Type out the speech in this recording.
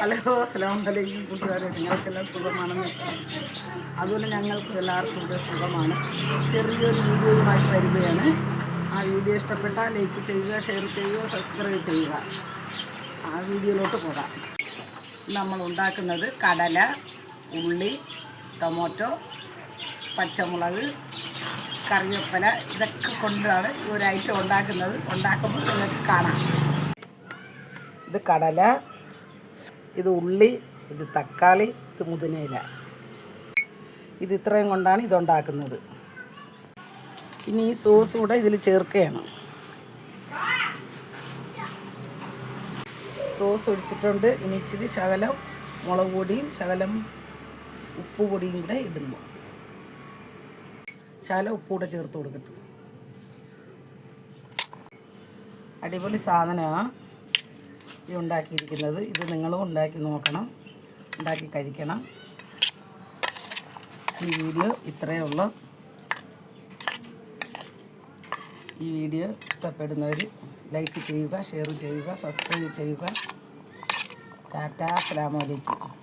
Hello അസ്സലാമലൈക്കും കൂട്ടുകാരെ, നിങ്ങൾക്കെല്ലാം സുഖമാണെന്ന് വെച്ചാൽ അതുപോലെ ഞങ്ങൾക്ക് എല്ലാവർക്കും ഇത് സുഖമാണ്. ചെറിയൊരു വീഡിയോയുമായിട്ട് വരികയാണ്. ആ വീഡിയോ ഇഷ്ടപ്പെട്ടാൽ ലൈക്ക് ചെയ്യുക, ഷെയർ ചെയ്യുക, സബ്സ്ക്രൈബ് ചെയ്യുക. ആ വീഡിയോയിലോട്ട് പോകാം. നമ്മൾ ഉണ്ടാക്കുന്നത് കടല, ഉള്ളി, ടൊമാറ്റോ, പച്ചമുളക്, കറിവേപ്പില ഇതൊക്കെ കൊണ്ടാണ് ഈ ഒരു ഐറ്റം ഉണ്ടാക്കുന്നത്. ഉണ്ടാക്കുമ്പോൾ നിങ്ങൾക്ക് കാണാം. ഇത് കടല, ഇത് ഉള്ളി, ഇത് തക്കാളി, ഇത് മുതിനയില. ഇത് ഇത്രയും കൊണ്ടാണ് ഇതുണ്ടാക്കുന്നത്. ഇനി ഈ സോസ് കൂടെ ഇതിൽ ചേർക്കുകയാണ്. സോസ് ഒഴിച്ചിട്ടുണ്ട്. ഇനി ഇച്ചിരി ശകലം മുളക് പൊടിയും ശകലം ഉപ്പ് പൊടിയും കൂടെ ഇടുന്നു. ശകലം ഉപ്പ് കൂടെ ചേർത്ത് കൊടുക്കട്ടെ. അടിപൊളി സാധനമാണ് ഈ ഉണ്ടാക്കിയിരിക്കുന്നത്. ഇത് നിങ്ങളും ഉണ്ടാക്കി നോക്കണം, ഉണ്ടാക്കി കഴിക്കണം. ഈ വീഡിയോ ഇത്രയേ ഉള്ളൂ. ഈ വീഡിയോ ഇഷ്ടപ്പെടുന്നവർ ലൈക്ക് ചെയ്യുക, ഷെയർ ചെയ്യുക, സബ്സ്ക്രൈബ് ചെയ്യുക. ടാറ്റാ, അസ്സലാമു അലൈക്കും.